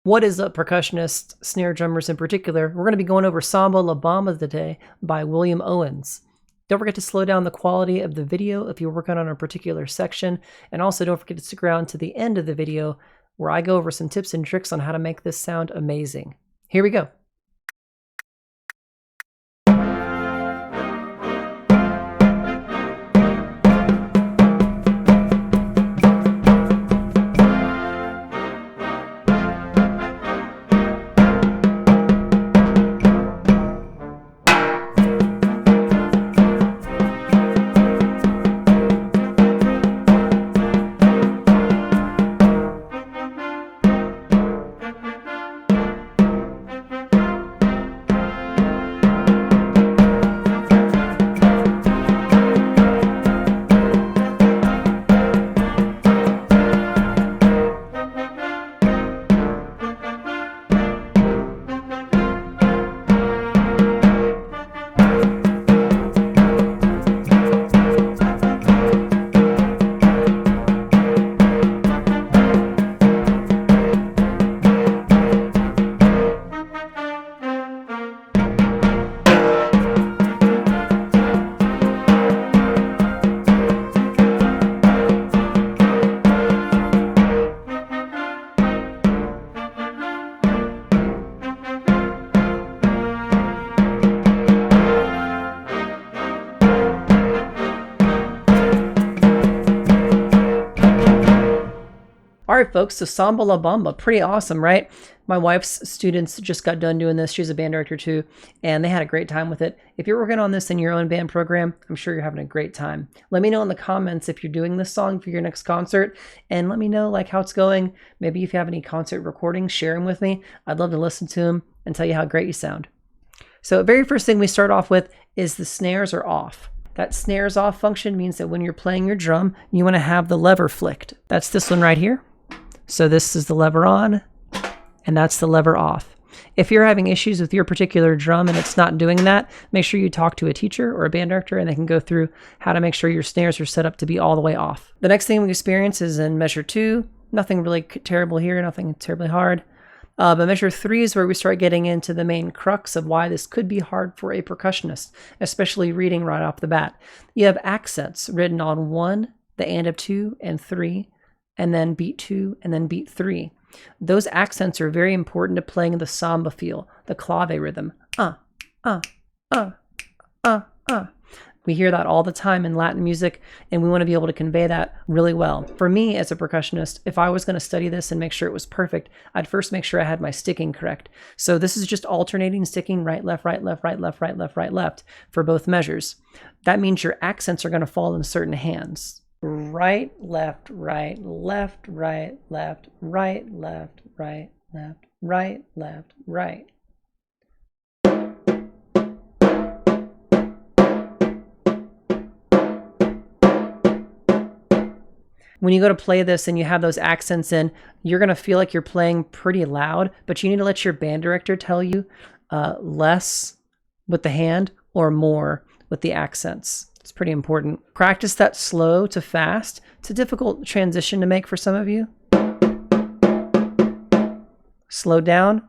What is up, percussionists, snare drummers in particular? We're going to be going over Samba La Bamba today by William Owens. Don't forget to slow down the quality of the video if you're working on a particular section, and also don't forget to stick around to the end of the video where I go over some tips and tricks on how to make this sound amazing. Here we go. All right, folks, so Samba La Bamba, pretty awesome, right? My wife's students just got done doing this. She's a band director too, and they had a great time with it. If you're working on this in your own band program, I'm sure you're having a great time. Let me know in the comments if you're doing this song for your next concert, and let me know like how it's going. Maybe if you have any concert recordings, share them with me. I'd love to listen to them and tell you how great you sound. So the very first thing we start off with is the snares are off. That snares off function means that when you're playing your drum, you want to have the lever flicked. That's this one right here. So this is the lever on, and that's the lever off. If you're having issues with your particular drum and it's not doing that, make sure you talk to a teacher or a band director and they can go through how to make sure your snares are set up to be all the way off. The next thing we experience is in measure 2. Nothing really terrible here, nothing terribly hard. But measure 3 is where we start getting into the main crux of why this could be hard for a percussionist, especially reading right off the bat. You have accents written on 1, the and of 2, and 3, and then beat 2, and then beat 3. Those accents are very important to playing the samba feel, the clave rhythm. We hear that all the time in Latin music, and we want to be able to convey that really well. For me, as a percussionist, if I was going to study this and make sure it was perfect, I'd first make sure I had my sticking correct. So this is just alternating sticking right, left, right, left, right, left, right, left, right, left for both measures. That means your accents are going to fall in certain hands. Right, left, right, left, right, left, right, left, right, left, right, left, right. When you go to play this and you have those accents in, you're going to feel like you're playing pretty loud, but you need to let your band director tell you less with the hand or more with the accents. It's pretty important. Practice that slow to fast. It's a difficult transition to make for some of you. Slow down.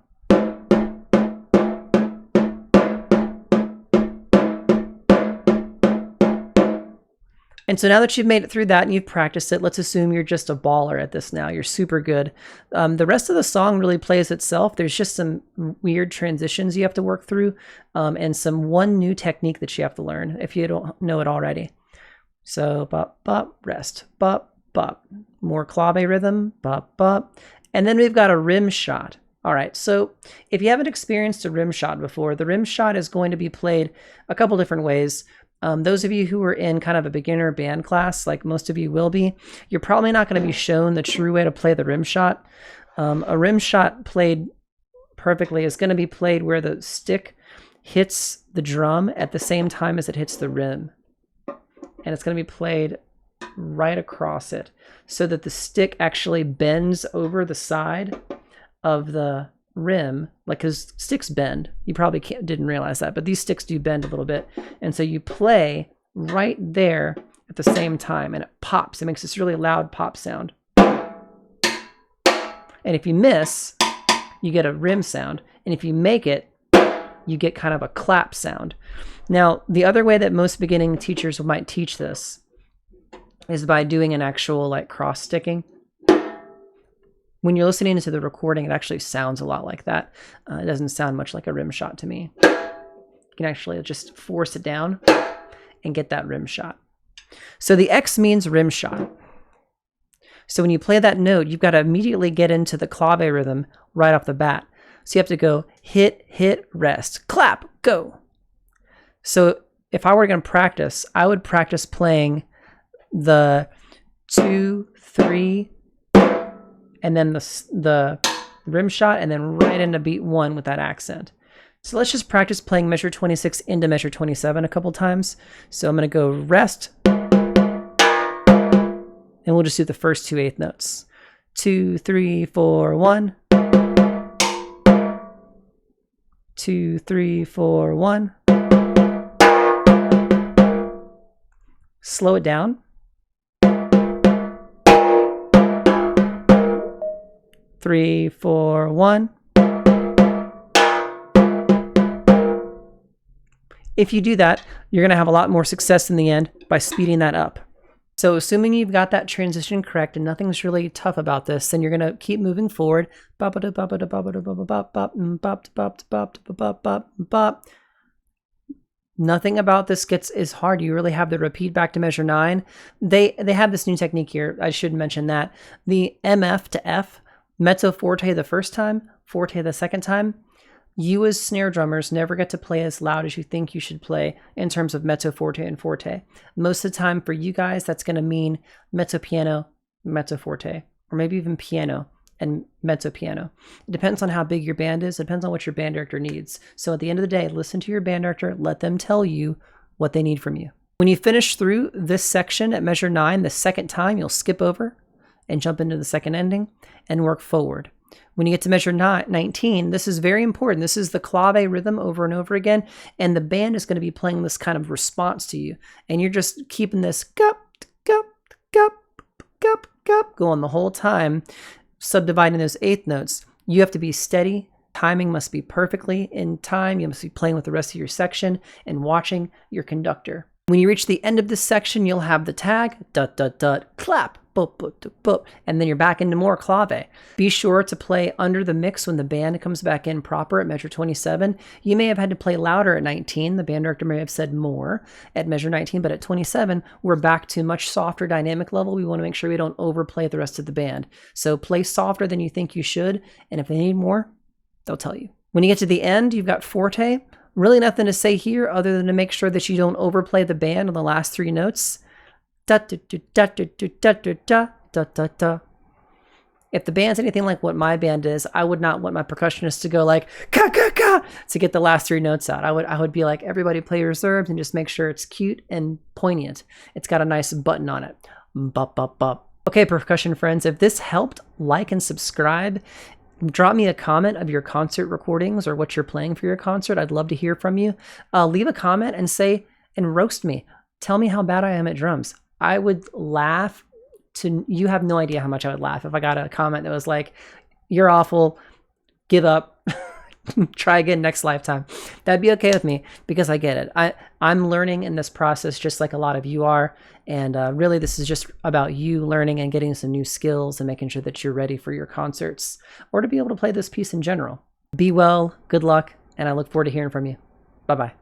And so now that you've made it through that and you've practiced it, let's assume you're just a baller at this now. You're super good. The rest of the song really plays itself. There's just some weird transitions you have to work through, and one new technique that you have to learn if you don't know it already. So bop, bop, rest, bop, bop. More clave rhythm, bop, bop. And then we've got a rim shot. All right, so if you haven't experienced a rim shot before, the rim shot is going to be played a couple different ways. Those of you who are in kind of a beginner band class, like most of you will be, you're probably not going to be shown the true way to play the rim shot. A rim shot played perfectly is going to be played where the stick hits the drum at the same time as it hits the rim. And it's going to be played right across it so that the stick actually bends over the side of the rim, like, because sticks bend. You probably didn't realize that, but these sticks do bend a little bit. And so you play right there at the same time and it pops. It makes this really loud pop sound. And if you miss, you get a rim sound. And if you make it, you get kind of a clap sound. Now, the other way that most beginning teachers might teach this is by doing an actual like cross sticking. When you're listening to the recording, it actually sounds a lot like that. It doesn't sound much like a rim shot to me. You can actually just force it down and get that rim shot. So the X means rim shot. So when you play that note, you've got to immediately get into the clave rhythm right off the bat. So you have to go hit, hit, rest, clap, go. So if I were going to practice, I would practice playing the 2, 3, and then the rim shot, and then right into beat 1 with that accent. So let's just practice playing measure 26 into measure 27 a couple times. So I'm going to go rest, and we'll just do the first 2 eighth notes. 2, 3, 4, 1. 2, 3, 4, 1. Slow it down. 3, 4, 1. If you do that, you're going to have a lot more success in the end by speeding that up. So assuming you've got that transition correct and nothing's really tough about this, then you're going to keep moving forward. Nothing about this is hard. You really have to repeat back to measure 9. They have this new technique here. I should mention that. The MF to F, mezzo forte the first time, forte the second time. You as snare drummers never get to play as loud as you think you should play in terms of mezzo forte and forte. Most of the time for you guys, that's going to mean mezzo piano, mezzo forte, or maybe even piano and mezzo piano. It depends on how big your band is. It depends on what your band director needs. So at the end of the day, listen to your band director, let them tell you what they need from you. When you finish through this section at measure 9, the second time, you'll skip over and jump into the second ending and work forward. When you get to measure 19, this is very important. This is the clave rhythm over and over again, and the band is going to be playing this kind of response to you, and you're just keeping this gup, gup, gup, gup, gup going the whole time, subdividing those eighth notes. You have to be steady. Timing must be perfectly in time. You must be playing with the rest of your section and watching your conductor. When you reach the end of this section, you'll have the tag, dut, dut, dut, clap, boop, boop, boop, boop, and then you're back into more clave. Be sure to play under the mix when the band comes back in proper at measure 27. You may have had to play louder at 19. The band director may have said more at measure 19, but at 27, we're back to much softer dynamic level. We want to make sure we don't overplay the rest of the band. So play softer than you think you should, and if they need more, they'll tell you. When you get to the end, you've got forte. Really nothing to say here other than to make sure that you don't overplay the band on the last 3 notes. Da, da, da, da, da, da, da, da, da, da, da. If the band's anything like what my band is, I would not want my percussionist to go like ka ka ka to get the last 3 notes out. I would be like, everybody play reserves and just make sure it's cute and poignant. It's got a nice button on it. Bop, bop, bop. Okay, percussion friends, if this helped, like and subscribe. Drop me a comment of your concert recordings or what you're playing for your concert. I'd love to hear from you. Leave a comment and say, and roast me. Tell me how bad I am at drums. I would laugh you have no idea how much I would laugh if I got a comment that was like, you're awful, give up, try again next lifetime. That'd be okay with me because I get it. I'm learning in this process just like a lot of you are. And really, this is just about you learning and getting some new skills and making sure that you're ready for your concerts or to be able to play this piece in general. Be well, good luck, and I look forward to hearing from you. Bye-bye.